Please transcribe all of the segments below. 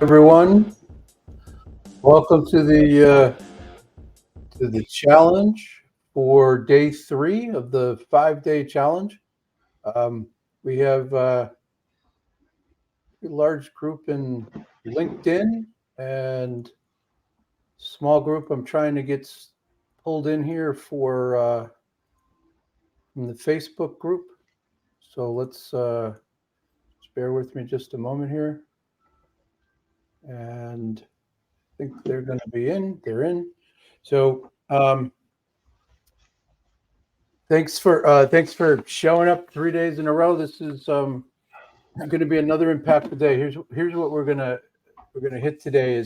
Everyone, welcome to the challenge for day 3 of the 5-day challenge. Um, we have a large group in LinkedIn and small group I'm trying to get pulled in here for in the Facebook group. So let's just bear with me just a moment here. And I think they're going to be in. They're in. So thanks for showing up 3 days in a row. This is going to be another impactful day. Here's what we're gonna hit today.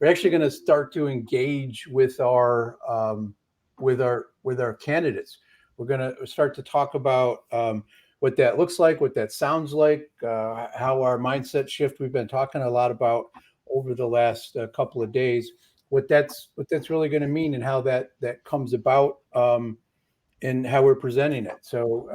We're actually going to start to engage with our candidates. We're going to start to talk about what that looks like, what that sounds like, how our mindset shift. We've been talking a lot about over the last couple of days. What that's really going to mean and how that comes about. And how we're presenting it. So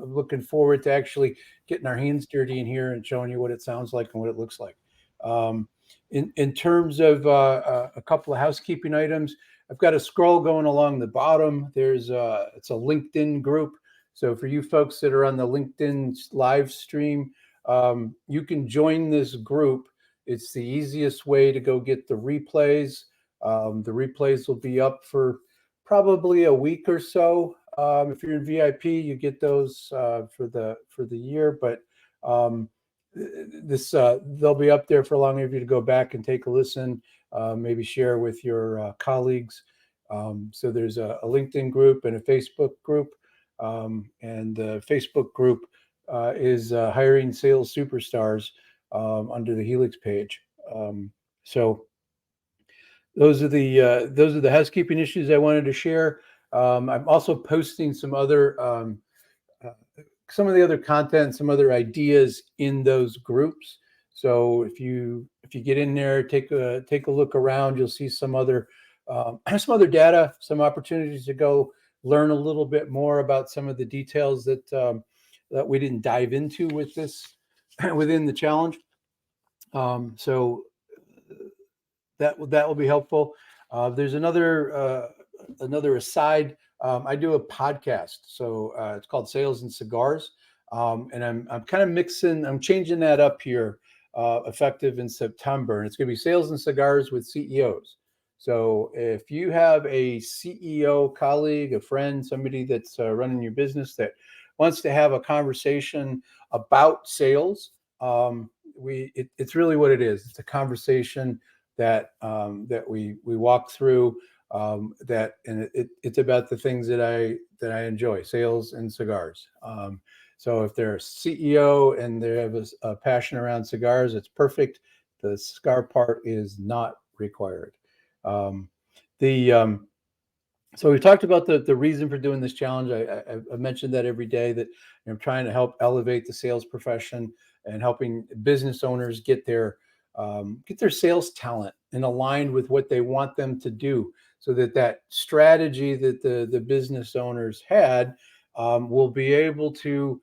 I'm looking forward to actually getting our hands dirty in here and showing you what it sounds like and what it looks like. Um, in terms of a couple of housekeeping items, I've got a scroll going along the bottom. It's a LinkedIn group. So for you folks that are on the LinkedIn live stream, you can join this group. It's the easiest way to go get the replays. The replays will be up for probably a week or so. If you're in VIP, you get those for the year, but they'll be up there for long enough for you to go back and take a listen, maybe share with your colleagues. So there's a LinkedIn group and a Facebook group, and the Facebook group is hiring sales superstars under the Helix page. So those are the housekeeping issues I wanted to share. I'm also posting uh, some of the other content, some other ideas in those groups. So if you get in there, take a look around, you'll see some other data, some opportunities to go learn a little bit more about some of the details that we didn't dive into with this within the challenge. So that will be helpful. There's another aside. I do a podcast, so it's called Sales and Cigars, and I'm kind of mixing. I'm changing that up here, effective in September, and it's going to be Sales and Cigars with CEOs. So if you have a CEO colleague, a friend, somebody that's running your business that wants to have a conversation about sales, it's really what it is. It's a conversation that we walk through, it's about the things that I enjoy, sales and cigars. So if they're a CEO and they have a passion around cigars, it's perfect. The cigar part is not required. Um, the So we talked about the reason for doing this challenge. I mentioned that every day that I'm trying to help elevate the sales profession and helping business owners get their sales talent and aligned with what they want them to do, so that strategy that the business owners had will be able to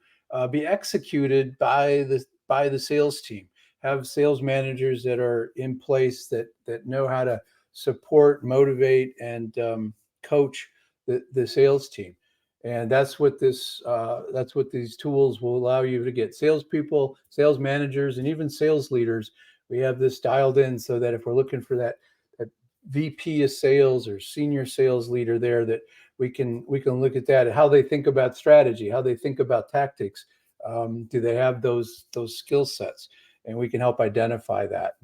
be executed by the sales team. Have sales managers that are in place that know how to support, motivate, and coach the sales team. And that's what these tools will allow you to get: salespeople, sales managers, and even sales leaders. We have this dialed in so that if we're looking for that VP of sales or senior sales leader there, that we can look at that and how they think about strategy, how they think about tactics. Do they have those skill sets? And we can help identify that.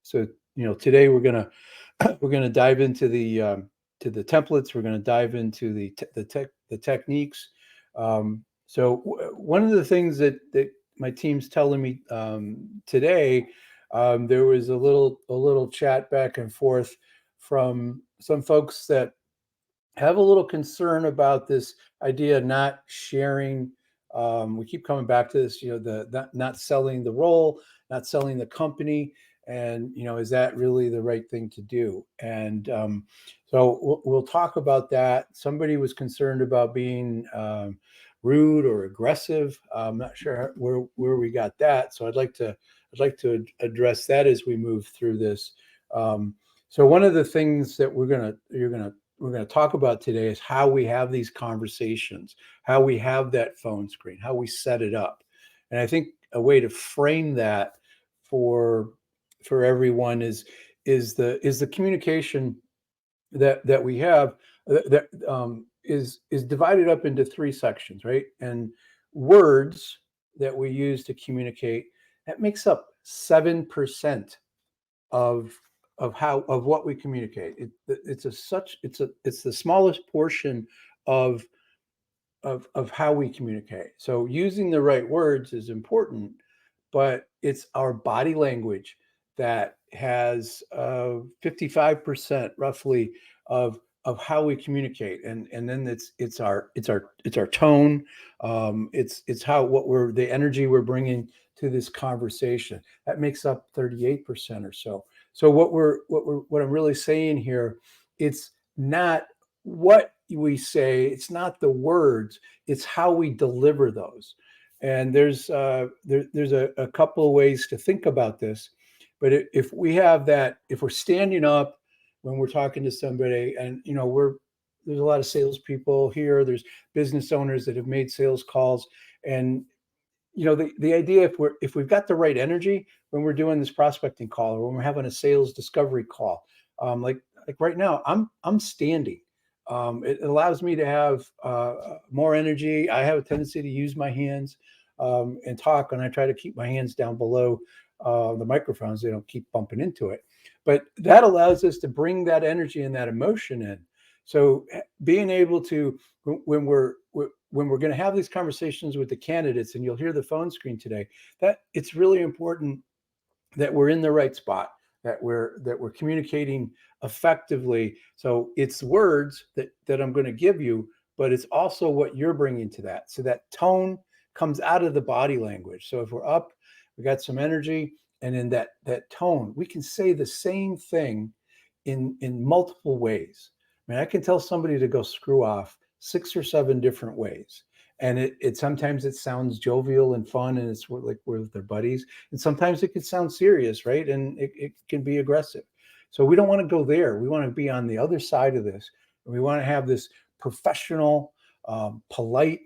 So today we're gonna dive into the templates. We're going to dive into the techniques. One of the things that my team's telling me today, there was a little chat back and forth from some folks that have a little concern about this idea of not sharing. We keep coming back to this, not selling the role, not selling the company, and is that really the right thing to do? And so we'll talk about that. Somebody was concerned about being rude or aggressive. I'm not sure where we got that, so I'd like to I'd like to address that as we move through this. So one of the things that we're gonna talk about today is how we have these conversations, how we have that phone screen, how we set it up. And I think a way to frame that for everyone is the communication that we have is divided up into three sections, right? And words that we use to communicate, that makes up 7% of what we communicate. It's the smallest portion of how we communicate. So using the right words is important, but it's our body language that has 55% roughly of how we communicate, and then it's our tone, it's how the energy we're bringing to this conversation that makes up 38% or so. So what I'm really saying here, it's not what we say, it's not the words, it's how we deliver those. And there's a couple of ways to think about this. But if we have that, if we're standing up when we're talking to somebody, and there's a lot of salespeople here, there's business owners that have made sales calls, and the idea, if we've got the right energy when we're doing this prospecting call, or when we're having a sales discovery call, like right now, I'm standing. It allows me to have more energy. I have a tendency to use my hands and talk, and I try to keep my hands down below the microphones. They don't keep bumping into it. But that allows us to bring that energy and that emotion in. So being able to, when we're going to have these conversations with the candidates, and you'll hear the phone screen today, that it's really important that we're in the right spot, that we're communicating effectively. So it's words that I'm going to give you, but it's also what you're bringing to that. So that tone comes out of the body language. So if we're up, we got some energy, and in that tone, we can say the same thing in multiple ways. I mean, I can tell somebody to go screw off 6 or 7 different ways. And it sometimes it sounds jovial and fun, and it's like we're with their buddies. And sometimes it could sound serious, right? And it can be aggressive. So we don't want to go there. We want to be on the other side of this. And we want to have this professional, polite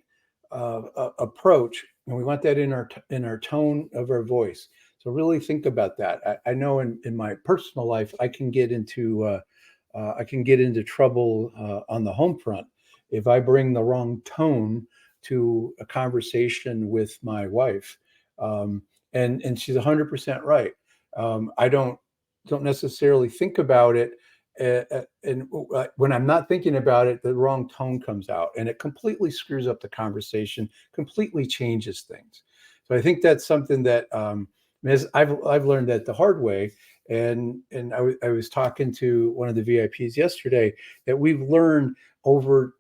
approach. And we want that in our tone of our voice. So really think about that. I know in my personal life, I can get into trouble on the home front if I bring the wrong tone to a conversation with my wife. And she's 100% right. I don't necessarily think about it. And when I'm not thinking about it, the wrong tone comes out, and it completely screws up the conversation, completely changes things. So I think that's something that I've learned that the hard way. And I was talking to one of the VIPs yesterday, that we've learned over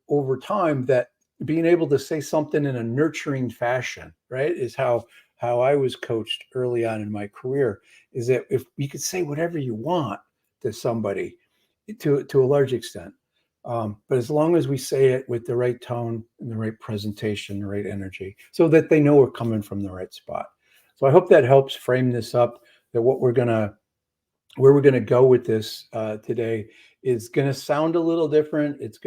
time that being able to say something in a nurturing fashion, right, is how I was coached early on in my career, is that if you could say whatever you want to somebody to a large extent, but as long as we say it with the right tone and the right presentation, the right energy, so that they know we're coming from the right spot. So I hope that helps frame this up, that where we're going to go with this today is going to sound a little different. It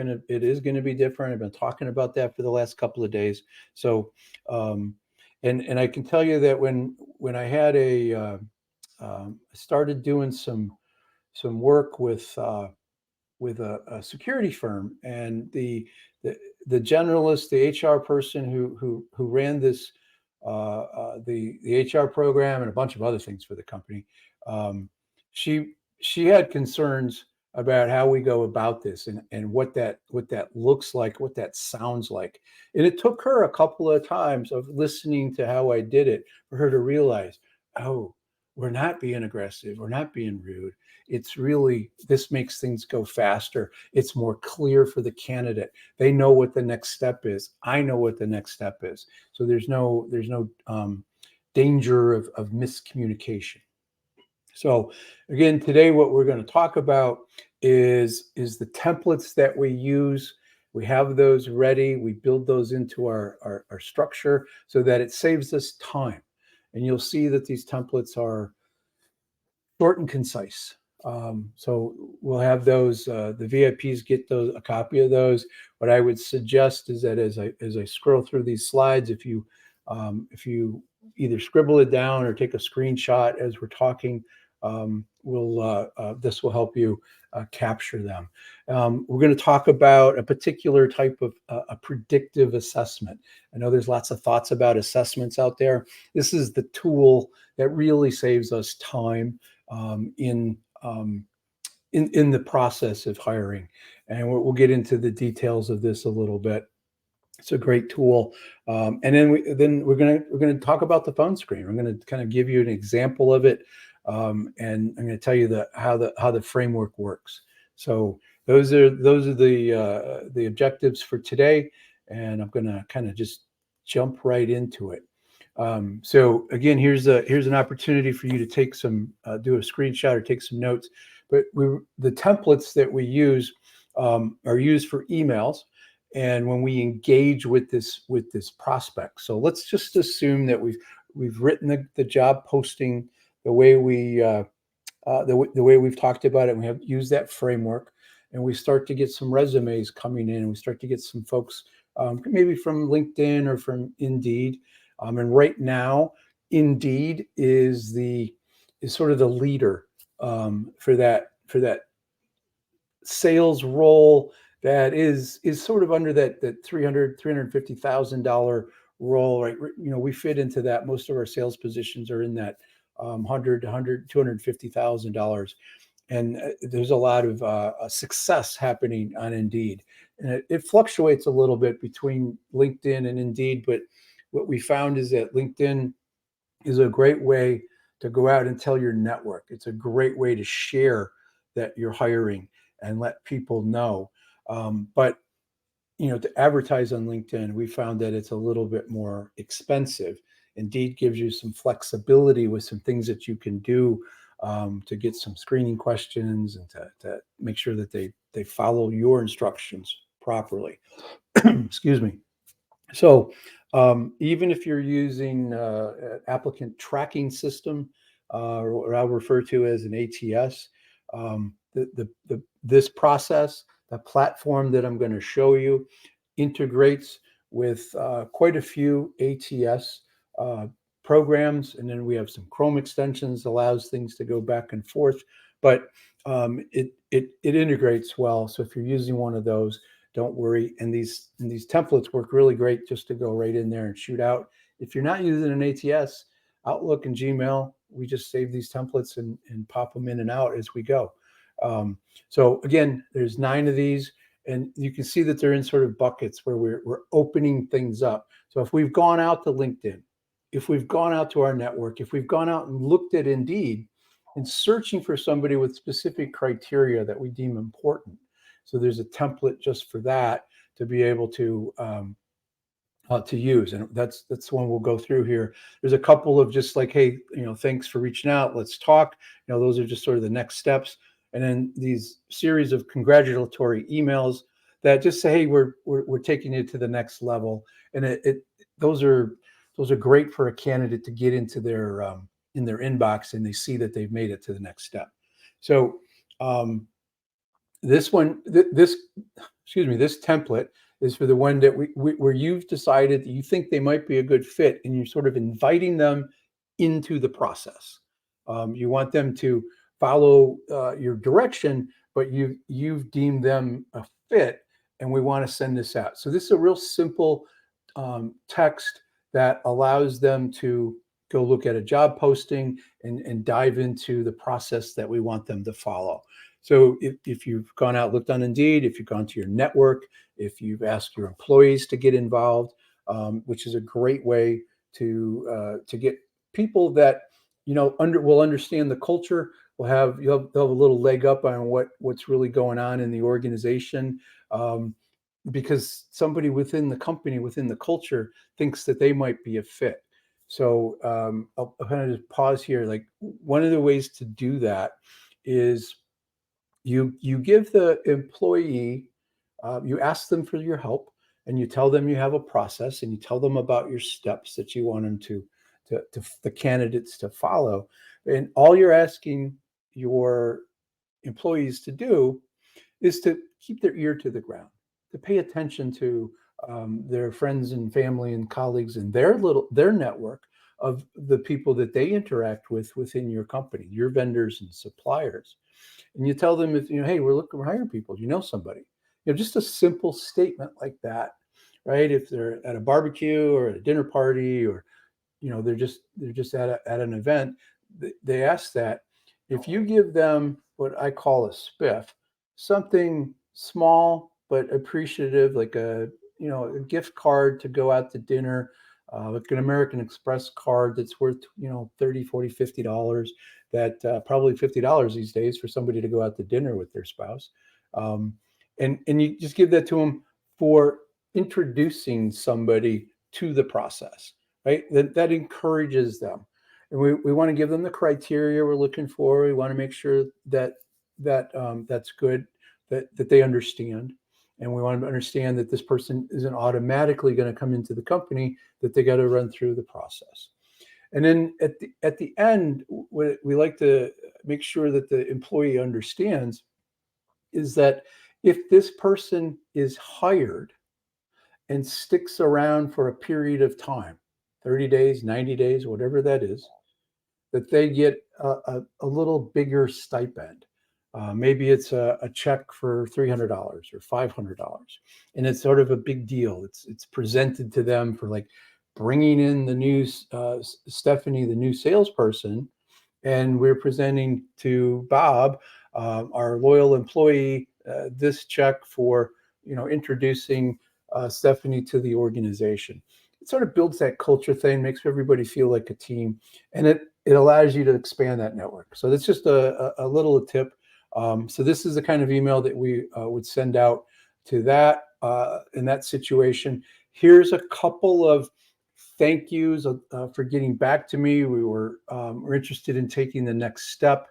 is going to be different. I've been talking about that for the last couple of days. So, and I can tell you that when I had started doing some work with a security firm, and the generalist, the HR person who ran this the HR program and a bunch of other things for the company. She had concerns about how we go about this, and what that looks like, what that sounds like. And it took her a couple of times of listening to how I did it for her to realize, oh, we're not being aggressive, we're not being rude. It's really, this makes things go faster. It's more clear for the candidate. They know what the next step is. I know what the next step is. So there's no danger of miscommunication. So again, today what we're going to talk about is the templates that we use. We have those ready. We build those into our structure so that it saves us time. and you'll see that these templates are short and concise. So we'll have those. The VIPs get a copy of those. What I would suggest is that as I scroll through these slides, if you either scribble it down or take a screenshot as we're talking, this will help you capture them. We're going to talk about a particular type of a predictive assessment. I know there's lots of thoughts about assessments out there. This is the tool that really saves us time in the process of hiring, and we'll get into the details of this a little bit. It's a great tool, and then we're gonna talk about the phone screen. We're going to kind of give you an example of it, and I'm going to tell you how the framework works. So those are the objectives for today, and I'm going to kind of just jump right into it. So again, here's an opportunity for you to take do a screenshot or take some notes. But the templates that we use are used for emails, and when we engage with this prospect. So let's just assume that we've written the job posting the way we've talked about it. And we have used that framework, and we start to get some resumes coming in, and we start to get some folks maybe from LinkedIn or from Indeed. And right now, Indeed is sort of the leader for that sales role that is sort of under that $350,000 role, right? You know, we fit into that. Most of our sales positions are in that $250,000, and there's a lot of success happening on Indeed, and it fluctuates a little bit between LinkedIn and Indeed, but what we found is that LinkedIn is a great way to go out and tell your network. It's a great way to share that you're hiring and let people know. But to advertise on LinkedIn, we found that it's a little bit more expensive. Indeed gives you some flexibility with some things that you can do to get some screening questions and to make sure that they follow your instructions properly. Excuse me. So even if you're using an applicant tracking system, or I'll refer to as an ATS, this process, the platform that I'm going to show you, integrates with quite a few ATS programs, and then we have some Chrome extensions, allows things to go back and forth, but it integrates well. So if you're using one of those, don't worry. And these templates work really great just to go right in there and shoot out. If you're not using an ATS, Outlook and Gmail, we just save these templates and pop them in and out as we go. So again, there's 9 of these, and you can see that they're in sort of buckets where we're opening things up. So if we've gone out to LinkedIn, if we've gone out to our network, if we've gone out and looked at Indeed and searching for somebody with specific criteria that we deem important. So there's a template just for that to be able to use, and that's one we'll go through here. There's a couple of just like, hey, thanks for reaching out, let's talk. Those are just sort of the next steps, and then these series of congratulatory emails that just say, hey, we're taking it to the next level, and those are great for a candidate to get into their in their inbox, and they see that they've made it to the next step. So this template is for the one that where you've decided that you think they might be a good fit, and you're sort of inviting them into the process. You want them to follow your direction, but you've deemed them a fit, and we want to send this out. So this is a real simple text that allows them to go look at a job posting and dive into the process that we want them to follow. So if you've gone out, looked on Indeed, if you've gone to your network, if you've asked your employees to get involved, which is a great way to get people that will understand the culture, they'll have a little leg up on what's really going on in the organization, because somebody within the company, within the culture, thinks that they might be a fit. So I'll kind of just pause here. Like, one of the ways to do that is you give the employee, you ask them for your help, and you tell them you have a process, and you tell them about your steps that you want them to the candidates to follow. And all you're asking your employees to do is to keep their ear to the ground, to pay attention to their friends and family and colleagues and their network of the people that they interact with within your company, your vendors and suppliers. And you tell them, if hey, we're hiring people. Do you know somebody? Just a simple statement like that, right? If they're at a barbecue or at a dinner party, or they're just at an event, they ask that. If you give them what I call a spiff, something small but appreciative, like a gift card to go out to dinner, like an American Express card that's worth 30, 40, $50, that probably $50 these days for somebody to go out to dinner with their spouse. um, and you just give that to them for introducing somebody to the process, right? That encourages them. And we want to give them the criteria we're looking for. We want to make sure that's good, that they understand. And we want them to understand that this person isn't automatically going to come into the company, that they got to run through the process. And then at the end, what we like to make sure that the employee understands is that if this person is hired and sticks around for a period of time, 30 days, 90 days, whatever that is, that they get a little bigger stipend. Maybe it's a check for $300 or $500, and it's sort of a big deal. It's presented to them for like bringing in the new Stephanie, the new salesperson, and we're presenting to Bob, our loyal employee, this check for introducing Stephanie to the organization. It sort of builds that culture thing, makes everybody feel like a team, and it allows you to expand that network. So that's just a little tip. So this is the kind of email that we would send out to that in that situation. Here's a couple of thank yous for getting back to me. We're interested in taking the next step.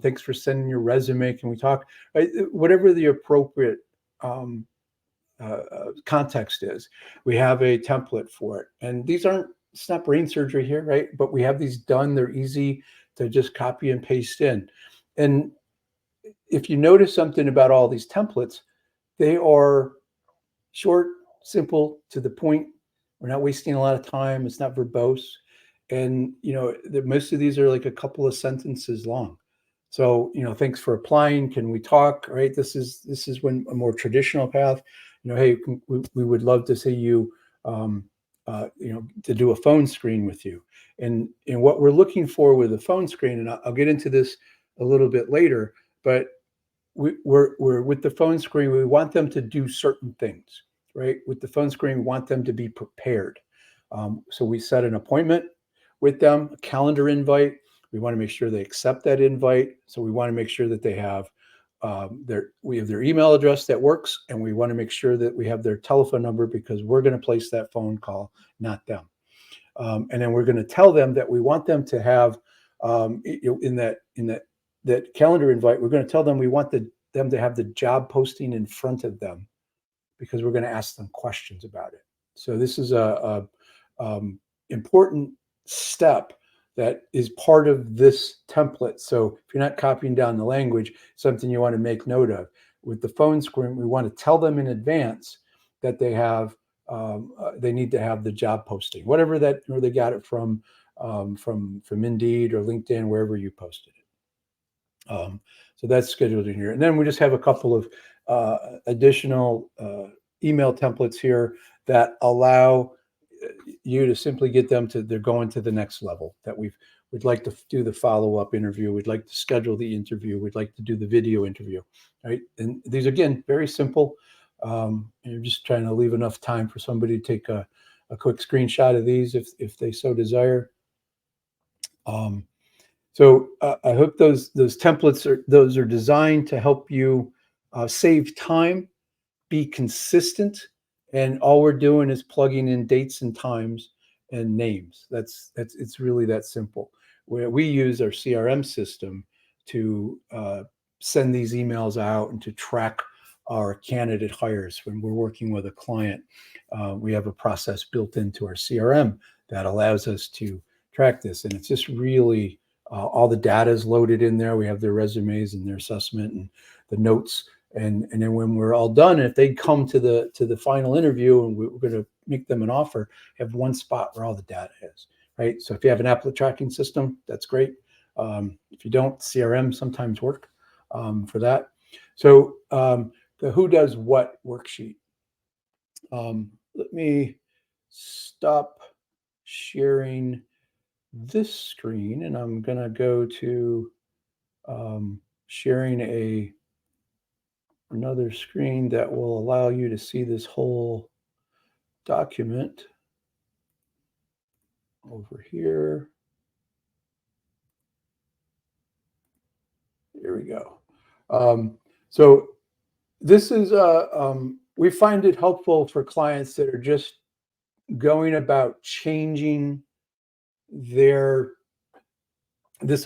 Thanks for sending your resume. Can we talk? Right? Whatever the appropriate context is, we have a template for it. And it's not brain surgery here, right? But we have these done. They're easy to just copy and paste in. And if you notice something about all these templates, they are short, simple, to the point. We're not wasting a lot of time. It's not verbose. And, most of these are like a couple of sentences long. So, thanks for applying. Can we talk? Right. This is when a more traditional path, hey, we would love to see you, to do a phone screen with you. And what we're looking for with a phone screen, and I'll get into this a little bit later, but we're with the phone screen, we want them to do certain things, right? With the phone screen, we want them to be prepared. So we set an appointment with them, a calendar invite. We want to make sure they accept that invite. So we want to make sure that they have we have their email address that works, and we want to make sure that we have their telephone number, because we're going to place that phone call, not them. And then we're going to tell them that we want them to have in that calendar invite, we're going to tell them we want them to have the job posting in front of them, because we're going to ask them questions about it. So this is a important step that is part of this template. So if you're not copying down the language, something you want to make note of. With the phone screen, we want to tell them in advance that they need to have the job posting, whatever that, or they got it from Indeed or LinkedIn, wherever you posted it. So that's scheduled in here. And then we just have a couple of additional email templates here that allow you to simply get them they're going to the next level, that we'd like to do the follow-up interview. We'd like to schedule the interview. We'd like to do the video interview, right? And these, again, very simple. You're just trying to leave enough time for somebody to take a quick screenshot of these if they so desire. So I hope those templates are designed to help you save time, be consistent, and all we're doing is plugging in dates and times and names. It's really that simple. We use our CRM system to send these emails out and to track our candidate hires when we're working with a client. We have a process built into our CRM that allows us to track this. And it's just really all the data is loaded in there. We have their resumes and their assessment and the notes. And then when we're all done, if they come to the final interview and we're going to make them an offer, have one spot where all the data is, right? So if you have an applicant tracking system, that's great. If you don't, CRM sometimes work for that. So the who does what worksheet. Let me stop sharing this screen, and I'm going to go to sharing another screen that will allow you to see this whole document over here. Here we go. So this is, we find it helpful for clients that are just going about changing this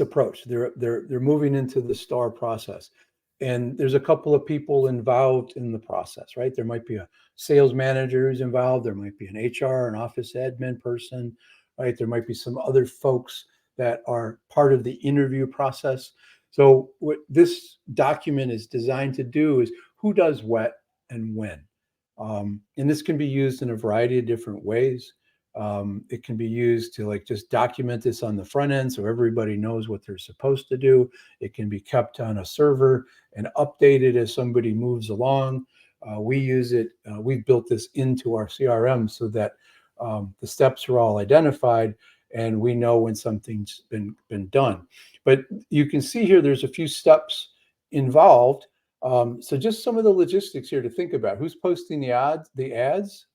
approach. They're moving into the STAR process. And there's a couple of people involved in the process, right? There might be a sales manager who's involved. There might be an HR, an office admin person, right? There might be some other folks that are part of the interview process. So what this document is designed to do is who does what and when. And this can be used in a variety of different ways. It can be used to like just document this on the front end so everybody knows what they're supposed to do. It can be kept on a server and updated as somebody moves along. We use it, we've built this into our CRM so that the steps are all identified and we know when something's been done. But you can see here, there's a few steps involved. So just some of the logistics here to think about. Who's posting the ads?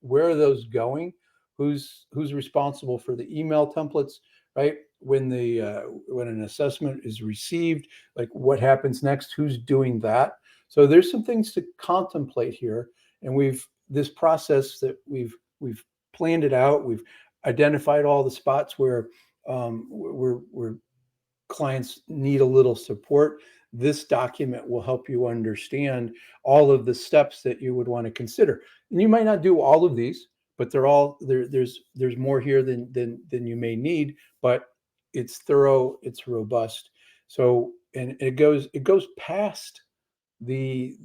Where are those going? Who's responsible for the email templates, right? When an assessment is received, like what happens next? Who's doing that? So there's some things to contemplate here, and this process that we've planned it out. We've identified all the spots where clients need a little support. This document will help you understand all of the steps that you would want to consider. And you might not do all of these, but they're all there's more here than you may need, but it's thorough, it's robust. So, and it goes past the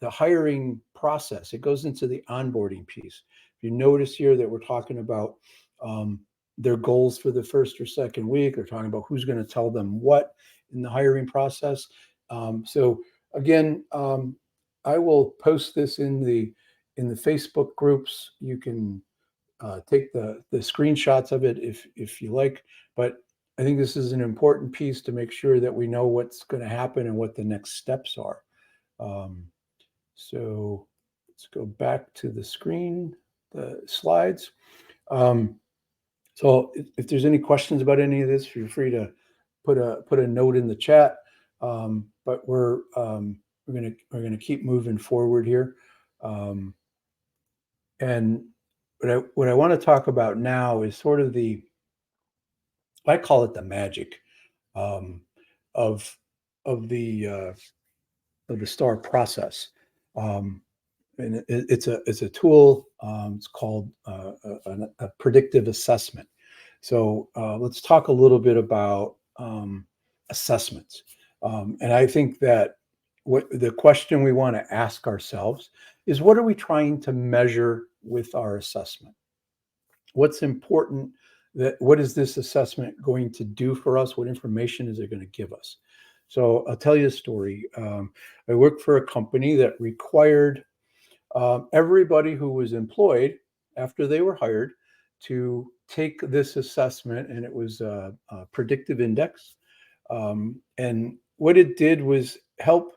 hiring process. It goes into the onboarding piece. If you notice here that we're talking about their goals for the first or second week, they're talking about who's going to tell them what in the hiring process. So again, I will post this in the Facebook groups. You can take the screenshots of it if you like, but I think this is an important piece to make sure that we know what's going to happen and what the next steps are. So let's go back to the screen, the slides. So if there's any questions about any of this, feel free to put a note in the chat. But we're gonna keep moving forward here. And what I want to talk about now is sort of I call it the magic of the STAR process. And it's a tool. It's called a predictive assessment. So let's talk a little bit about assessments. And I think that what the question we want to ask ourselves is, what are we trying to measure with our assessment? What's important? What is this assessment going to do for us? What information is it going to give us? So I'll tell you a story. I worked for a company that required everybody who was employed after they were hired to take this assessment, and it was a predictive index. And what it did was help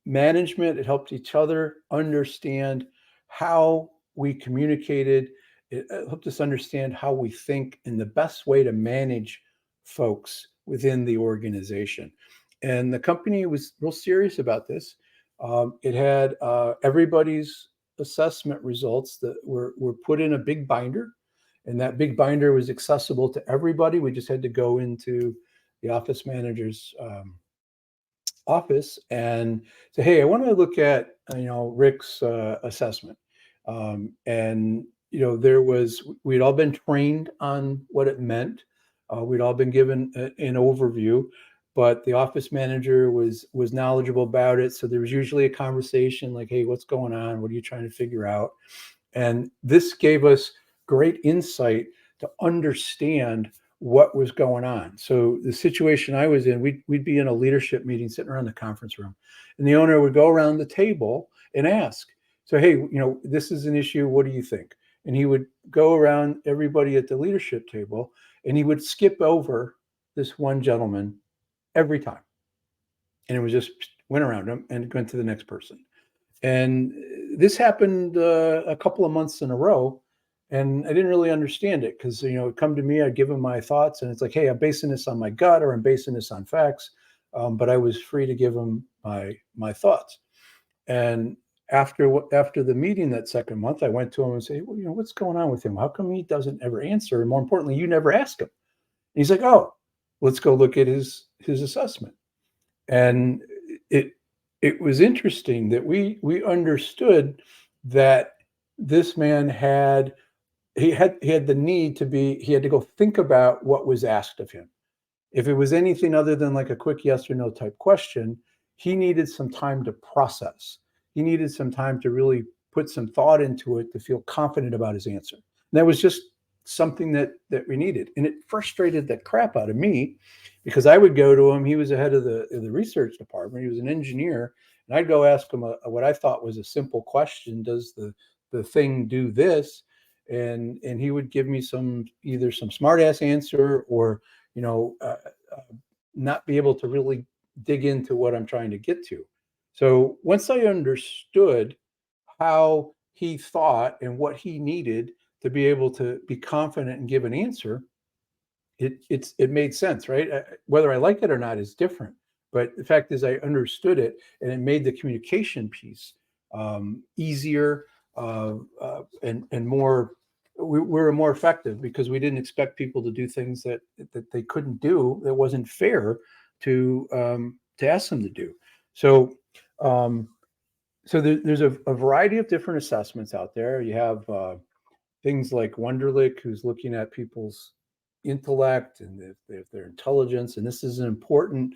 management, it helped each other understand how we communicated. It helped us understand how we think and the best way to manage folks within the organization. And the company was real serious about this. It had everybody's assessment results that were put in a big binder, and that big binder was accessible to everybody. We just had to go into the office manager's office and say, hey, I want to look at Rick's assessment. And we'd all been trained on what it meant. We'd all been given an overview, but the office manager was knowledgeable about it. So there was usually a conversation like, "Hey, what's going on? What are you trying to figure out?" And this gave us great insight to understand what was going on. So the situation I was in, we'd be in a leadership meeting sitting around the conference room, and the owner would go around the table and ask, "So, hey, this is an issue. What do you think?" And he would go around everybody at the leadership table, and he would skip over this one gentleman every time. And it was just went around him and went to the next person. And this happened a couple of months in a row. And I didn't really understand it because, it'd come to me, I'd give him my thoughts, and it's like, "Hey, I'm basing this on my gut or I'm basing this on facts." But I was free to give him my thoughts. And after the meeting that second month, I went to him and say, "Well, what's going on with him? How come he doesn't ever answer? And more importantly, you never ask him." And he's like, "Oh, let's go look at his assessment." And it it was interesting that we understood that this man had the need he had to go think about what was asked of him. If it was anything other than like a quick yes or no type question, he needed some time to process. He needed some time to really put some thought into it to feel confident about his answer. And that was just something that we needed. And it frustrated the crap out of me because I would go to him. He was the head of the research department. He was an engineer. And I'd go ask him what I thought was a simple question. Does the thing do this? And he would give me either some smart ass answer or not be able to really dig into what I'm trying to get to. So once I understood how he thought and what he needed to be able to be confident and give an answer, it made sense, right? Whether I like it or not is different. But the fact is, I understood it, and it made the communication piece easier and more. We were more effective because we didn't expect people to do things that they couldn't do. That wasn't fair to ask them to do. So there's a variety of different assessments out there. You have things like Wonderlic, who's looking at people's intellect and if their intelligence, and this is important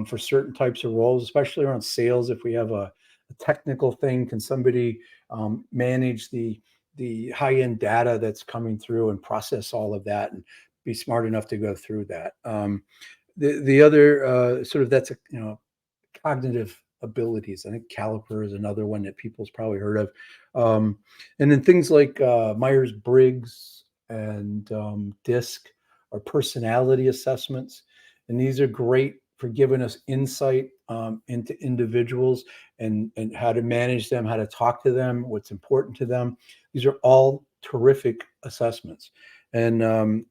for certain types of roles, especially around sales. If we have a technical thing, can somebody manage the high-end data that's coming through and process all of that and be smart enough to go through that? The other sort of that's cognitive abilities. I think Caliper is another one that people's probably heard of. And then things like Myers-Briggs and DISC are personality assessments. And these are great for giving us insight into individuals and how to manage them, how to talk to them, what's important to them. These are all terrific assessments. And, then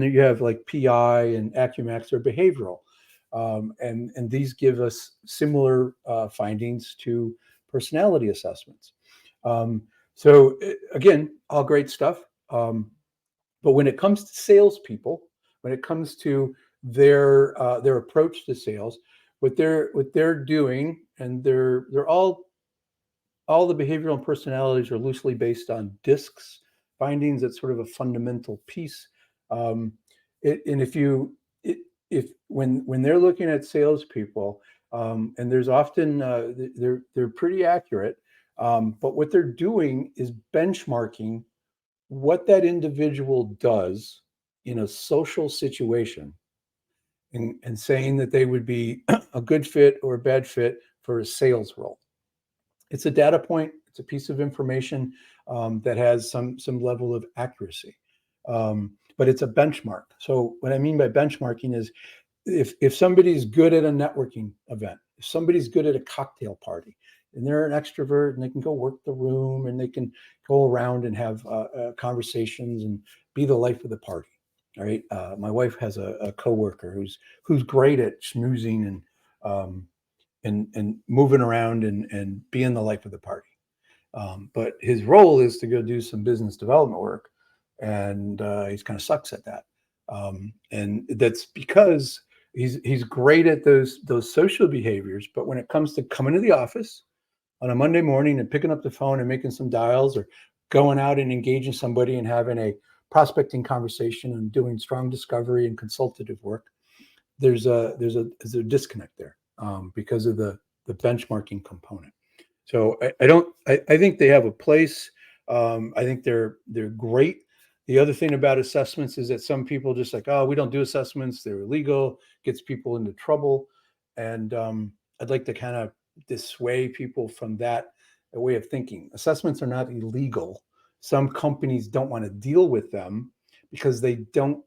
you have like PI and Acumax or behavioral. And these give us similar findings to personality assessments. So again, all great stuff. But when it comes to salespeople, when it comes to their approach to sales, what they're doing, and they're all the behavioral and personalities are loosely based on DISC's findings. That's sort of a fundamental piece. And if when they're looking at salespeople, and there's often they're pretty accurate, but what they're doing is benchmarking what that individual does in a social situation and saying that they would be a good fit or a bad fit for a sales role. It's a data point. It's a piece of information that has some level of accuracy, but it's a benchmark. So what I mean by benchmarking is if somebody's good at a networking event, if somebody's good at a cocktail party, and they're an extrovert and they can go work the room and they can go around and have conversations and be the life of the party. All right. My wife has a coworker who's great at schmoozing and moving around and being the life of the party. But his role is to go do some business development work, and he's kind of sucks at that. And that's because he's great at those social behaviors, but when it comes to coming to the office on a Monday morning and picking up the phone and making some dials or going out and engaging somebody and having a prospecting conversation and doing strong discovery and consultative work, there's a disconnect there because of the benchmarking component. So I think they have a place. I think they're great. The other thing about assessments is that some people just like, oh, we don't do assessments, they're illegal, gets people into trouble. And I'd like to kind of dissuade people from that way of thinking. Assessments are not illegal. Some companies don't want to deal with them because they don't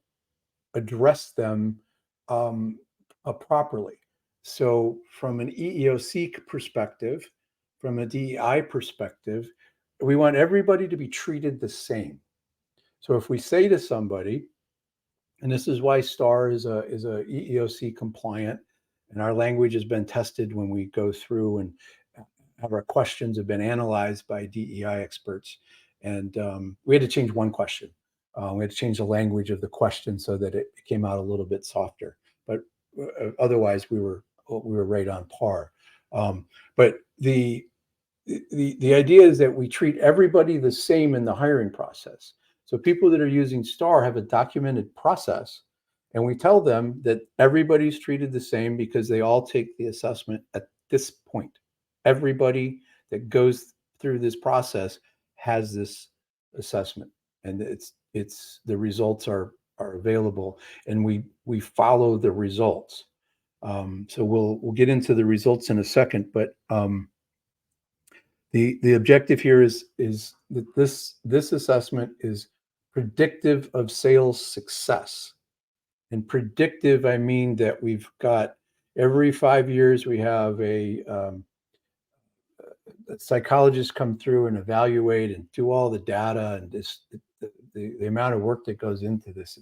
address them um, properly. So from an EEOC perspective, from a DEI perspective, we want everybody to be treated the same. So if we say to somebody, and this is why STAR is a EEOC compliant, and our language has been tested when we go through and our questions have been analyzed by DEI experts, and we had to change one question. We had to change the language of the question so that it came out a little bit softer. But otherwise, we were right on par. But the idea is that we treat everybody the same in the hiring process. So people that are using STAR have a documented process, and we tell them that everybody's treated the same because they all take the assessment at this point. Everybody that goes through this process has this assessment, and it's the results are available, and we follow the results. So we'll get into the results in a second, but the objective here is that this assessment is predictive of sales success. And predictive, I mean that we've got every 5 years we have a psychologists come through and evaluate and do all the data and the amount of work that goes into this,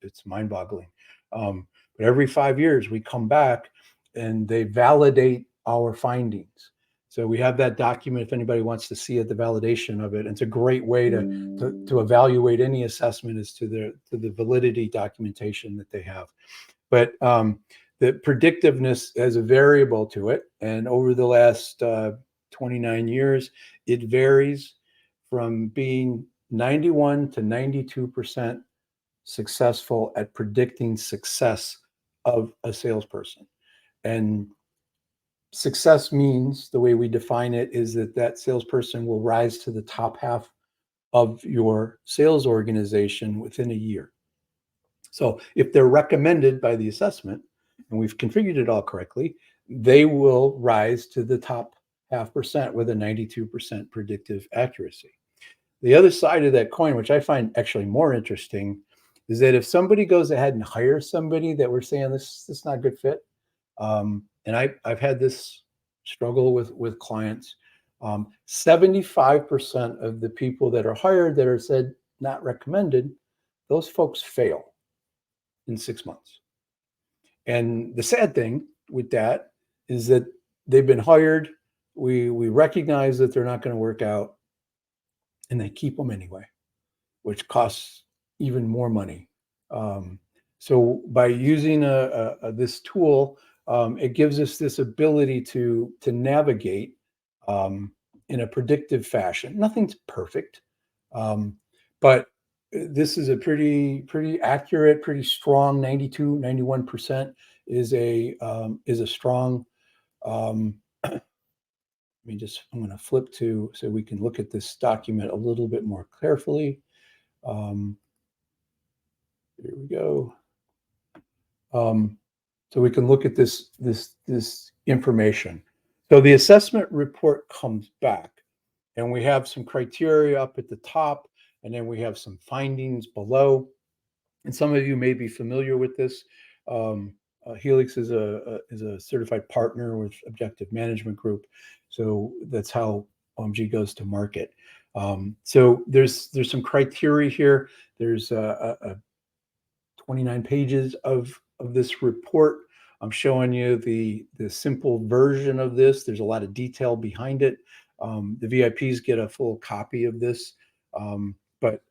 it's mind-boggling. But every 5 years we come back and they validate our findings. So we have that document if anybody wants to see it, the validation of it. And it's a great way to evaluate any assessment as to the validity documentation that they have. But the predictiveness has a variable to it. And over the last 29 years, it varies from being 91 to 92% successful at predicting success of a salesperson. And success means, the way we define it, is that salesperson will rise to the top half of your sales organization within a year. So if they're recommended by the assessment, and we've configured it all correctly, they will rise to the top 0.5% with a 92% predictive accuracy. The other side of that coin, which I find actually more interesting, is that if somebody goes ahead and hires somebody that we're saying this is not a good fit, and I've had this struggle with clients, 75% of the people that are hired that are said not recommended, those folks fail in 6 months. And the sad thing with that is that they've been hired, we recognize that they're not going to work out, and they keep them anyway, which costs even more money. So by using this tool, it gives us this ability to navigate in a predictive fashion. Nothing's perfect, but this is a pretty accurate, pretty strong 92, 91% is a strong. I'm going to flip to so we can look at this document a little bit more carefully. Here we go. So we can look at this information. So the assessment report comes back, and we have some criteria up at the top, and then we have some findings below. And some of you may be familiar with this. Helix is a certified partner with Objective Management Group, so that's how OMG goes to market. So there's some criteria here. There's 29 pages of this report. I'm showing you the simple version of this. There's a lot of detail behind it. The VIPs get a full copy of this, but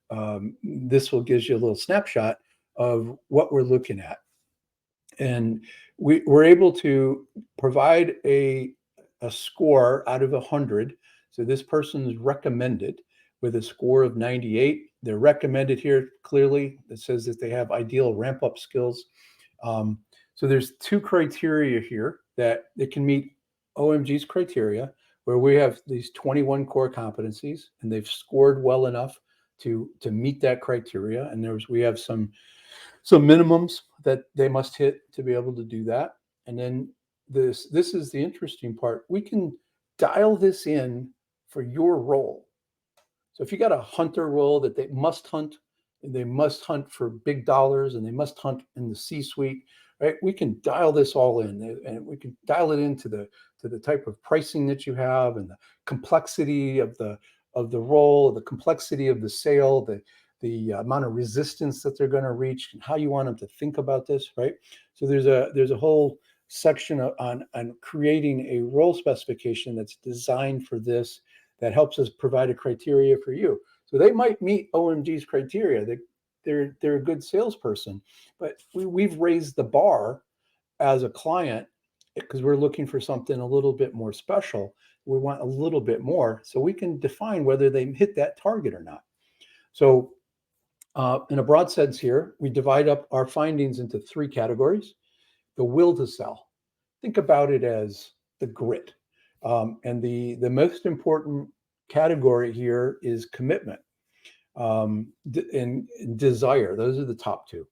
this will give you a little snapshot of what we're looking at. And we're able to provide a score out of 100. So this person is recommended. with a score of 98. They're recommended here clearly. It says that they have ideal ramp up skills. Um, so there's two criteria here that they can meet OMG's criteria, where we have these 21 core competencies, and they've scored well enough to meet that criteria. And we have some minimums that they must hit to be able to do that. And then this is the interesting part. We can dial this in for your role. So if you got a hunter role that they must hunt, and they must hunt for big dollars, and they must hunt in the C-suite, right? We can dial this all in, and we can dial it into the type of pricing that you have, and the complexity of the role, the complexity of the sale, the amount of resistance that they're going to reach, and how you want them to think about this, right? So there's a whole section on creating a role specification that's designed for this, that helps us provide a criteria for you. So they might meet OMG's criteria. They're a good salesperson, but we've raised the bar as a client because we're looking for something a little bit more special. We want a little bit more, so we can define whether they hit that target or not. So in a broad sense here, we divide up our findings into three categories. The will to sell. Think about it as the grit. And the most important category here is commitment and desire. Those are the top two.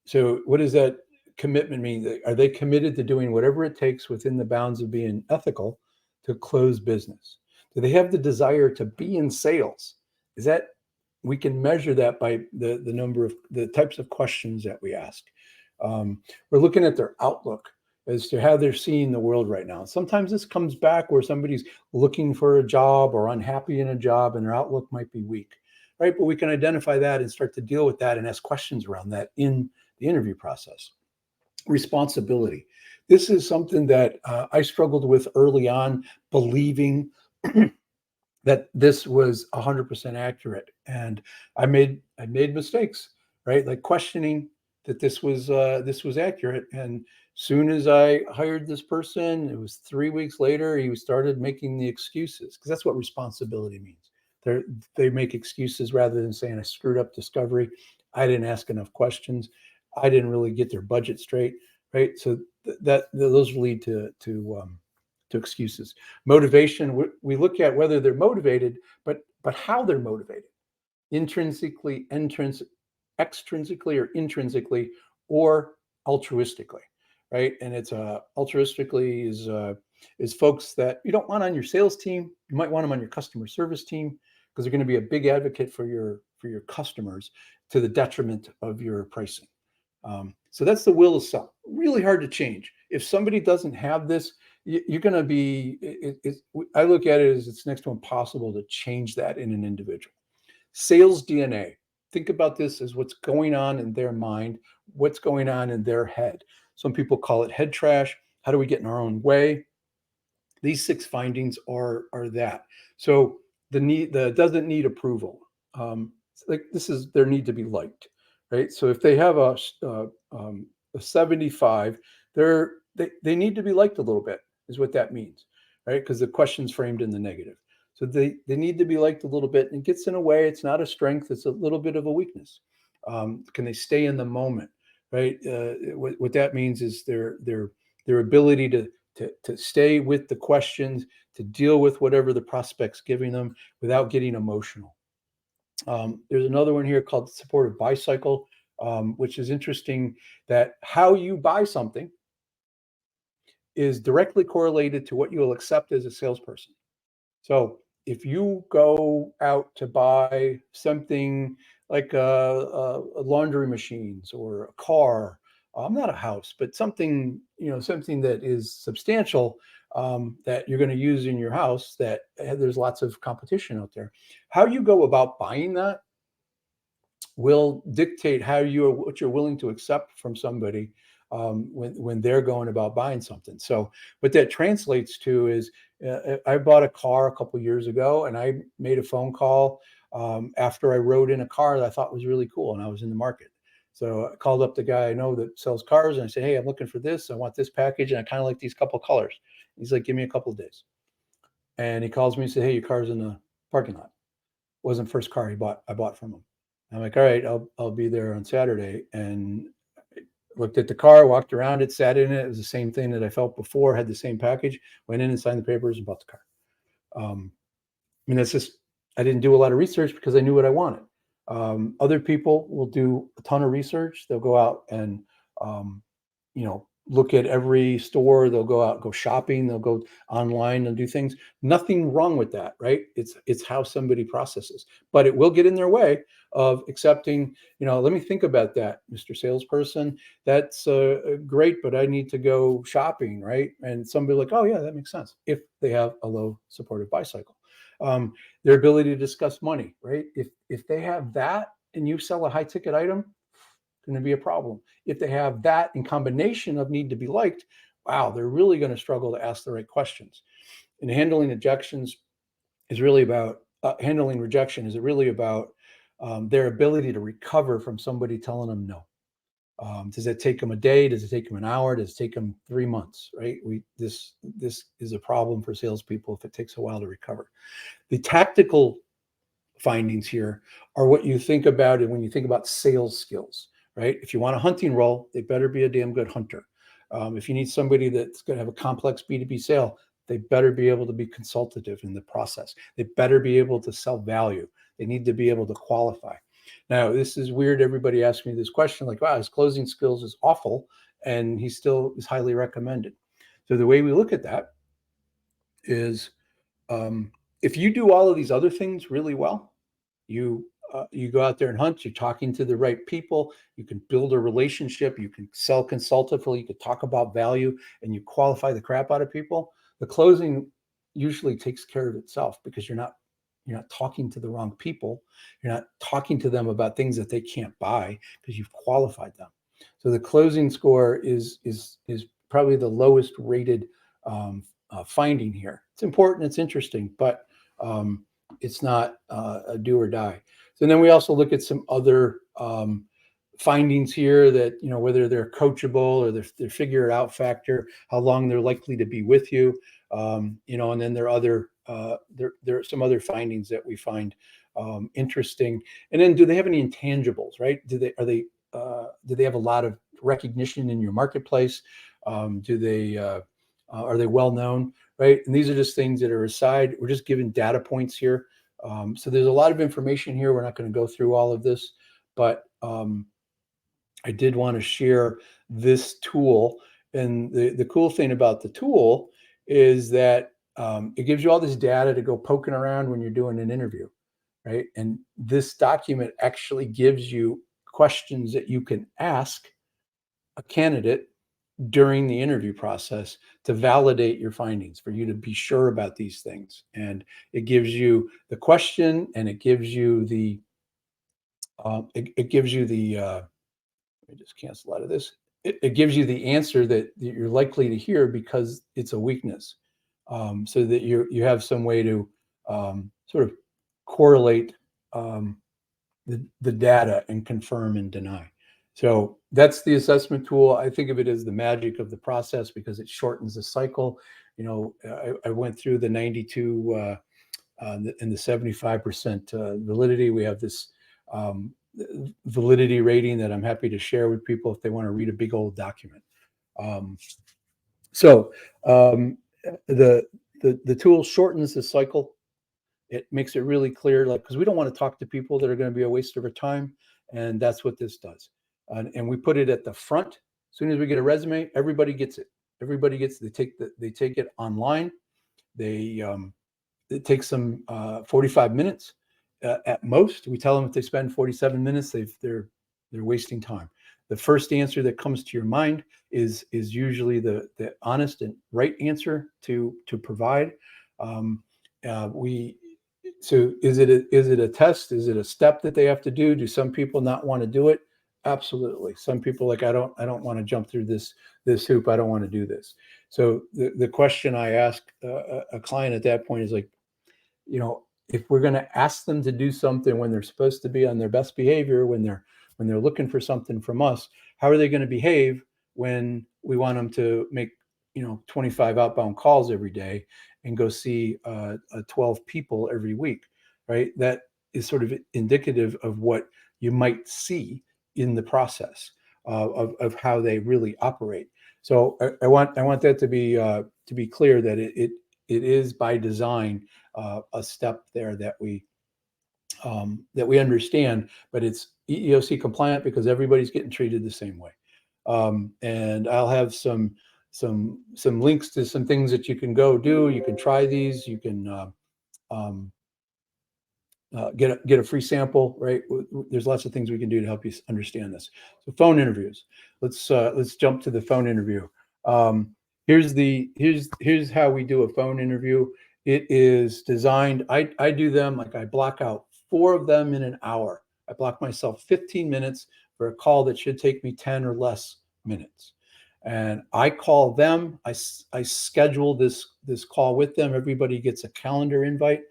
So what does that commitment mean? Are they committed to doing whatever it takes within the bounds of being ethical to close business? Do they have the desire to be in sales? Is that, we can measure that by the number of the types of questions that we ask. We're looking at their outlook as to how they're seeing the world right now. Sometimes this comes back where somebody's looking for a job or unhappy in a job, and their outlook might be weak, right? But we can identify that and start to deal with that and ask questions around that in the interview process. Responsibility. This is something that I struggled with early on, believing that this was 100% accurate, and I made mistakes, right? Like questioning that this was accurate. And soon as I hired this person, it was 3 weeks later, he started making the excuses, because that's what responsibility means. They make excuses rather than saying, I screwed up discovery, I didn't ask enough questions, I didn't really get their budget straight, right? So those lead to excuses. Motivation, we look at whether they're motivated, but how they're motivated, intrinsically, extrinsically, or intrinsically, or altruistically, right? And it's altruistically is folks that you don't want on your sales team. You might want them on your customer service team, because they're going to be a big advocate for your customers to the detriment of your pricing. So that's the will to sell. Really hard to change. If somebody doesn't have this, you're going to be, I look at it as it's next to impossible to change that in an individual. Sales DNA. Think about this as what's going on in their mind, what's going on in their head. Some people call it head trash. How do we get in our own way? These 6 findings are that. So the doesn't need approval. Like this is their need to be liked, right? So if they have a 75, they need to be liked a little bit, is what that means, right? Because the question's framed in the negative. So they need to be liked a little bit, and it gets in a way. It's not a strength. It's a little bit of a weakness. Can they stay in the moment, right? What that means is their ability to stay with the questions, to deal with whatever the prospect's giving them without getting emotional. There's another one here called the supportive buy cycle, which is interesting, that how you buy something is directly correlated to what you will accept as a salesperson. So if you go out to buy something like a laundry machines or a car, not a house, but something, something that is substantial, that you're going to use in your house, that there's lots of competition out there. How you go about buying that will dictate what you're willing to accept from somebody when they're going about buying something. So what that translates to is, I bought a car a couple years ago, and I made a phone call after I rode in a car that I thought was really cool, and I was in the market. So I called up the guy I know that sells cars, and I said, hey, I'm looking for this. I want this package, and I kind of like these couple colors. He's like, give me a couple of days. And he calls me and said, hey, your car's in the parking lot. wasn't the first car I bought from him. I'm like, all right, I'll be there on Saturday. And I looked at the car, walked around it, sat in it. It was the same thing that I felt before, had the same package, went in and signed the papers and bought the car. I mean, that's just, I didn't do a lot of research because I knew what I wanted. Other people will do a ton of research. They'll go out and, you know, look at every store. They'll go out, go shopping. They'll go online and do things. Nothing wrong with that, right? It's how somebody processes, but it will get in their way of accepting, you know, let me think about that, Mr. Salesperson. That's great, but I need to go shopping, right? And somebody like, oh yeah, that makes sense if they have a low supportive bicycle. Their ability to discuss money, right? If they have that and you sell a high ticket item, going to be a problem. If they have that in combination of need to be liked, wow, they're really going to struggle to ask the right questions. And handling objections is really about handling rejection is really about their ability to recover from somebody telling them no. Does it take them a day? Does it take them an hour? Does it take them 3 months? Right? This is a problem for salespeople if it takes a while to recover. The tactical findings here are what you think about it when you think about sales skills, right? If you want a hunting role, they better be a damn good hunter. If you need somebody that's going to have a complex B2B sale, they better be able to be consultative in the process. They better be able to sell value. They need to be able to qualify. Now, this is weird. Everybody asks me this question like, wow, his closing skills is awful, and he still is highly recommended. So the way we look at that is if you do all of these other things really well, you go out there and hunt, you're talking to the right people, you can build a relationship, you can sell consultatively, you can talk about value, and you qualify the crap out of people. The closing usually takes care of itself because you're not talking to the wrong people. You're not talking to them about things that they can't buy because you've qualified them. So the closing score is probably the lowest rated finding here. It's important, it's interesting, but it's not a do or die. So then we also look at some other findings here that, you know, whether they're coachable or they're figure it out factor, how long they're likely to be with you, you know, and then there are some other findings that we find interesting. And then do they have any intangibles, right? Do they have a lot of recognition in your marketplace? Are they well known, right? And these are just things that are aside. We're just giving data points here. So there's a lot of information here. We're not going to go through all of this, but I did want to share this tool. And the cool thing about the tool is that it gives you all this data to go poking around when you're doing an interview, right? And this document actually gives you questions that you can ask a candidate during the interview process to validate your findings, for you to be sure about these things. And it gives you the question, and it gives you the let me just cancel out of this. It gives you the answer that you're likely to hear because it's a weakness, so that you have some way to sort of correlate the data and confirm and deny. So that's the assessment tool. I think of it as the magic of the process because it shortens the cycle. You know, I went through the 92 and the 75% validity. We have this validity rating that I'm happy to share with people if they want to read a big old document. So the tool shortens the cycle. It makes it really clear, like, because we don't want to talk to people that are going to be a waste of our time, and that's what this does. And we put it at the front. As soon as we get a resume, everybody gets it. Everybody gets. They take it online. It takes them 45 minutes at most. We tell them if they spend 47 minutes, they're wasting time. The first answer that comes to your mind is usually the honest and right answer to provide. So is it a test? Is it a step that they have to do? Do some people not want to do it? Absolutely. Some people like, I don't want to jump through this hoop. I don't want to do this. So the question I ask a client at that point is like, you know, if we're going to ask them to do something when they're supposed to be on their best behavior, when they're looking for something from us, how are they going to behave when we want them to make, you know, 25 outbound calls every day and go see 12 people every week, right? That is sort of indicative of what you might see in the process of how they really operate. So I want that to be clear that it is by design a step there that we understand, but it's EEOC compliant because everybody's getting treated the same way. And I'll have some links to some things that you can go do. You can try these. You can get a free sample, right? There's lots of things we can do to help you understand this. So phone interviews. Let's jump to the phone interview. Here's how we do a phone interview. It is designed. I do them like I block out 4 of them in an hour. I block myself 15 minutes for a call that should take me 10 or less minutes. And I call them. I schedule this call with them. Everybody gets a calendar invite.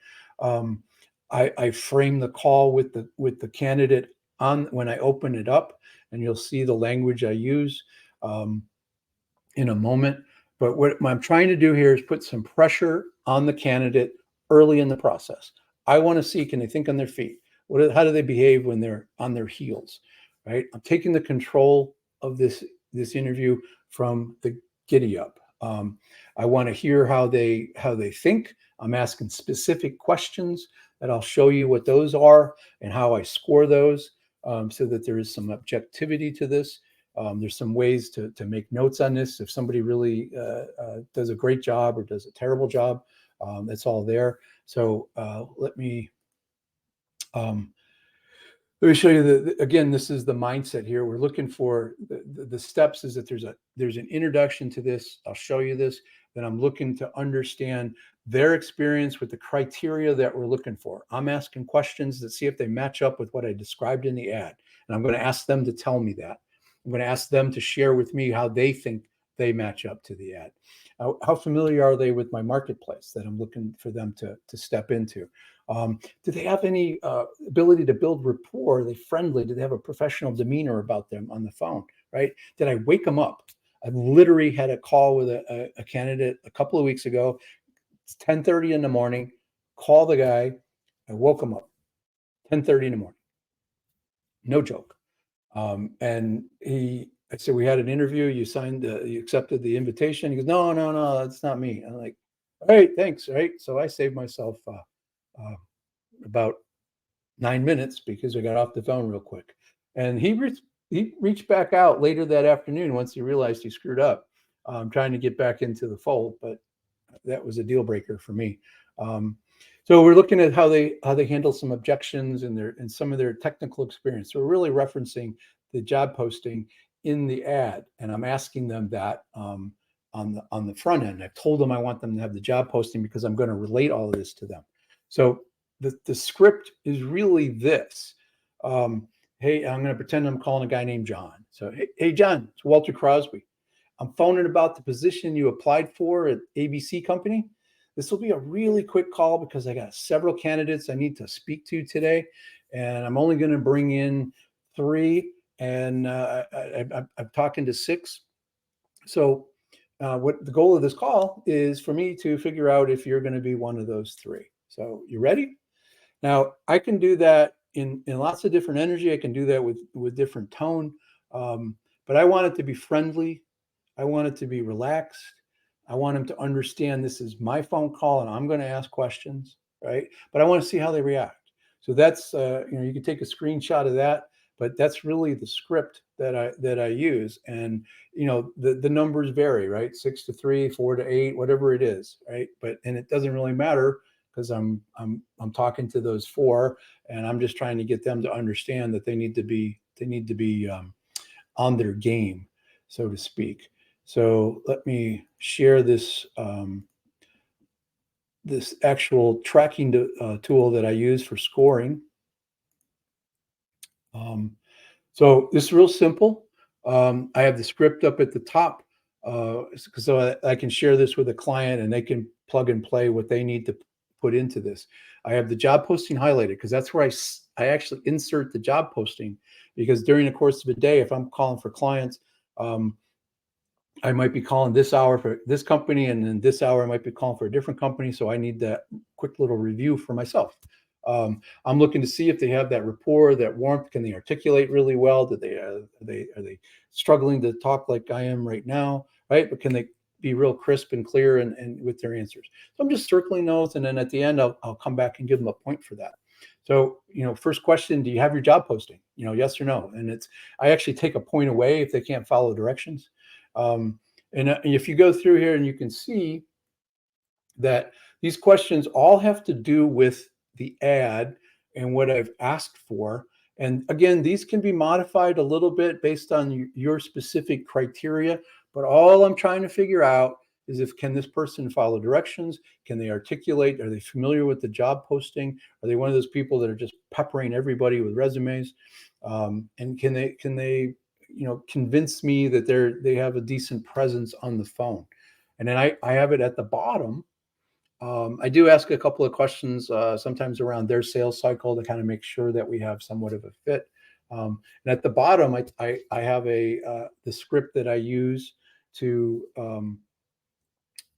I frame the call with the candidate on when I open it up, and you'll see the language I use in a moment. But what I'm trying to do here is put some pressure on the candidate early in the process. I want to see, can they think on their feet? How do they behave when they're on their heels, right? I'm taking the control of this interview from the giddy up. I want to hear how they think. I'm asking specific questions that I'll show you what those are and how I score those, so that there is some objectivity to this. There's some ways to make notes on this. If somebody really does a great job or does a terrible job, it's all there. So let me show you again, this is the mindset here. We're looking for the steps is that there's an introduction to this. I'll show you this. Then I'm looking to understand their experience with the criteria that we're looking for. I'm asking questions to see if they match up with what I described in the ad. And I'm going to ask them to tell me that. I'm going to ask them to share with me how they think they match up to the ad. How familiar are they with my marketplace that I'm looking for them to step into? Do they have any ability to build rapport? Are they friendly? Do they have a professional demeanor about them on the phone, right? Did I wake them up? I literally had a call with a candidate a couple of weeks ago. It's 10:30 in the morning. Call the guy. I woke him up 10:30 in the morning. No joke. And I said, we had an interview. You accepted the invitation. He goes, no, that's not me. I'm like, all right, thanks. Right. So I saved myself about 9 minutes because I got off the phone real quick. And he reached back out later that afternoon once he realized he screwed up, trying to get back into the fold. But that was a deal breaker for me. So we're looking at how they handle some objections and some of their technical experience. So we're really referencing the job posting in the ad, and I'm asking them that on the front end. I've told them I want them to have the job posting because I'm going to relate all of this to them. So the script is really this. Hey, I'm going to pretend I'm calling a guy named John. So hey John, it's Walter Crosby. I'm phoning about the position you applied for at ABC Company. This will be a really quick call because I got several candidates I need to speak to today, and I'm only going to bring in 3, and I'm talking to 6. So what the goal of this call is for me to figure out if you're going to be one of those 3. So you ready? Now I can do that in lots of different energy. I can do that with different tone, but I want it to be friendly. I want it to be relaxed. I want them to understand this is my phone call and I'm going to ask questions, right? But I want to see how they react. So that's you can take a screenshot of that, but that's really the script that I use. And the numbers vary, right? 6 to 3, 4 to 8, whatever it is, right? And it doesn't really matter because I'm talking to those 4, and I'm just trying to get them to understand that they need to be on their game, so to speak. So let me share this this actual tracking tool that I use for scoring. So this is real simple. I have the script up at the top, so I can share this with a client and they can plug and play what they need to put into this. I have the job posting highlighted because that's where I actually insert the job posting, because during the course of a day, if I'm calling for clients, I might be calling this hour for this company, and then this hour I might be calling for a different company. So I need that quick little review for myself. I'm looking to see if they have that rapport, that warmth. Can they articulate really well? Are they struggling to talk like I am right now? Right, but can they be real crisp and clear and with their answers? So I'm just circling those, and then at the end, I'll come back and give them a point for that. So, first question: do you have your job posting? Yes or no? And I actually take a point away if they can't follow directions. And if you go through here, and you can see that these questions all have to do with the ad and what I've asked for. And again, these can be modified a little bit based on your specific criteria, but all I'm trying to figure out is can this person follow directions? Can they articulate? Are they familiar with the job posting? Are they one of those people that are just peppering everybody with resumes? And can they convince me that they have a decent presence on the phone? And then I have it at the bottom. I do ask a couple of questions sometimes around their sales cycle to kind of make sure that we have somewhat of a fit. And at the bottom, I have the script that I use to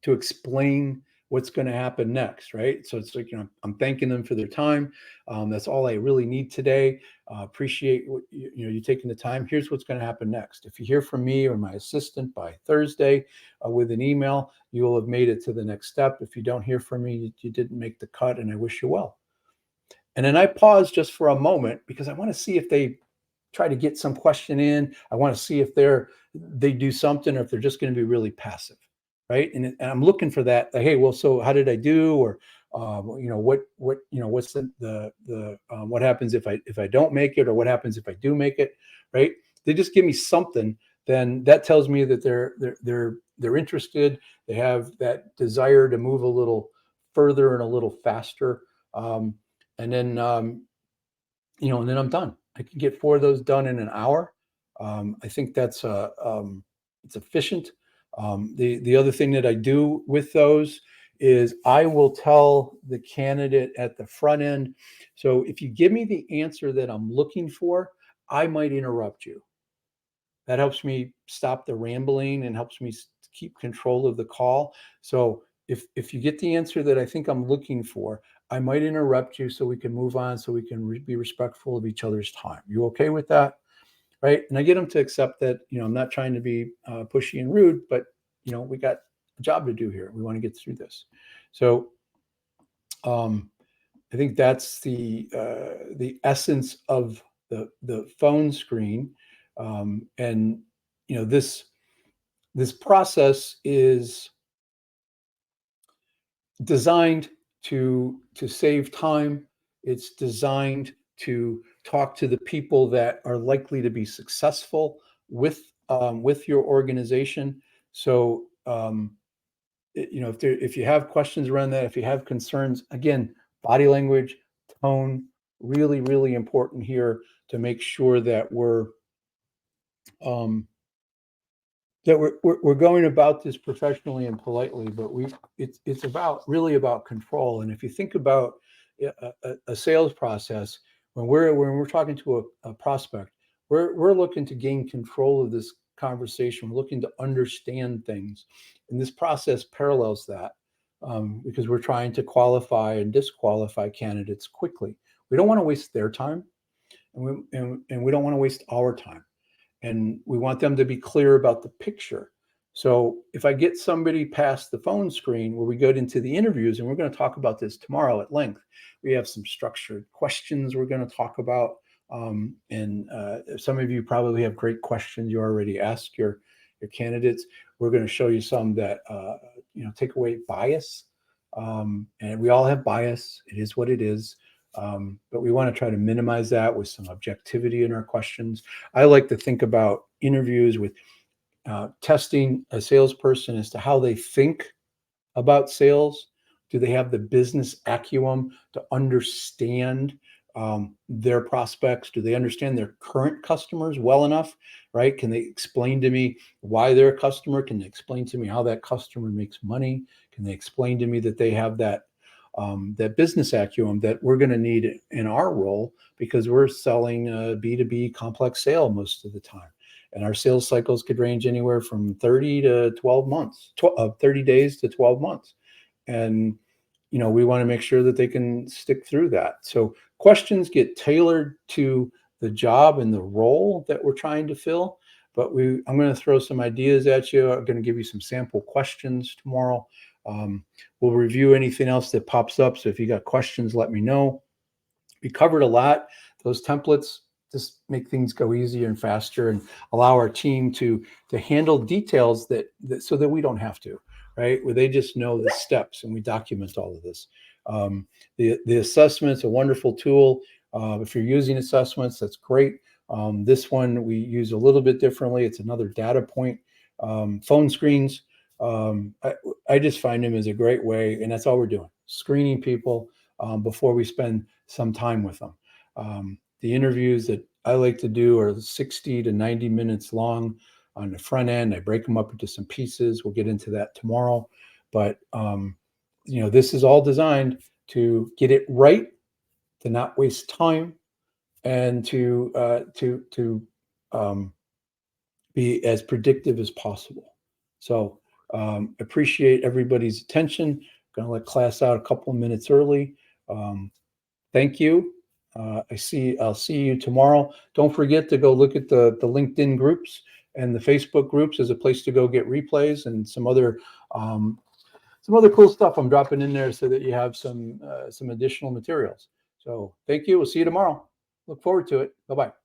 explain what's going to happen next, right? So it's like, I'm thanking them for their time. That's all I really need today. Appreciate what you taking the time. Here's what's going to happen next. If you hear from me or my assistant by Thursday with an email, you will have made it to the next step. If you don't hear from me, you didn't make the cut, and I wish you well. And then I pause just for a moment because I want to see if they try to get some question in. I want to see if they do something, or if they're just going to be really passive. Right. And I'm looking for that. Like, hey, well, so how did I do? Or, what's what happens if I don't make it, or what happens if I do make it? Right. They just give me something. Then that tells me that they're interested. They have that desire to move a little further and a little faster. And then I'm done. I can get 4 of those done in an hour. I think that's it's efficient. The other thing that I do with those is I will tell the candidate at the front end. So if you give me the answer that I'm looking for, I might interrupt you. That helps me stop the rambling and helps me keep control of the call. So if you get the answer that I think I'm looking for, I might interrupt you so we can move on, so we can be respectful of each other's time. You okay with that? Right. And I get them to accept that, I'm not trying to be pushy and rude, but, we got a job to do here. We want to get through this. So I think that's the essence of the phone screen. And, this process is designed to save time. It's designed to talk to the people that are likely to be successful with your organization. So if you have questions around that, if you have concerns, again, body language, tone, really, really important here to make sure that we're going about this professionally and politely, but it's really about control. And if you think about a sales process, when we're talking to a prospect, we're looking to gain control of this conversation. We're looking to understand things, and this process parallels that, because we're trying to qualify and disqualify candidates quickly. We don't want to waste their time, and we don't want to waste our time. And we want them to be clear about the picture. So if I get somebody past the phone screen where we go into the interviews, and we're going to talk about this tomorrow at length, we have some structured questions we're going to talk about. And some of you probably have great questions you already asked your candidates. We're going to show you some that take away bias. And we all have bias. It is what it is. But we want to try to minimize that with some objectivity in our questions. I like to think about interviews with testing a salesperson as to how they think about sales. Do they have the business acumen to understand their prospects? Do they understand their current customers well enough, right? Can they explain to me why they're a customer? Can they explain to me how that customer makes money? Can they explain to me that they have that business acumen that we're going to need in our role, because we're selling a B2B complex sale most of the time. And our sales cycles could range anywhere from 30 to 12 months, 30 days to 12 months. And we want to make sure that they can stick through that. So questions get tailored to the job and the role that we're trying to fill. But I'm going to throw some ideas at you. I'm going to give you some sample questions tomorrow. We'll review anything else that pops up. So if you got questions, let me know. We covered a lot. Those templates just make things go easier and faster and allow our team to handle details that so that we don't have to, right? Where they just know the steps and we document all of this. The assessment's a wonderful tool. If you're using assessments, that's great. This one we use a little bit differently. It's another data point. Phone screens. I just find them as a great way, and that's all we're doing, screening people before we spend some time with them. The interviews that I like to do are 60 to 90 minutes long on the front end. I break them up into some pieces. We'll get into that tomorrow. But, this is all designed to get it right, to not waste time, and to be as predictive as possible. So appreciate everybody's attention. Going to let class out a couple of minutes early. Thank you. I'll see you tomorrow. Don't forget to go look at the LinkedIn groups and the Facebook groups as a place to go get replays and some other cool stuff I'm dropping in there so that you have some additional materials. So thank you. We'll see you tomorrow. Look forward to it. Bye-bye.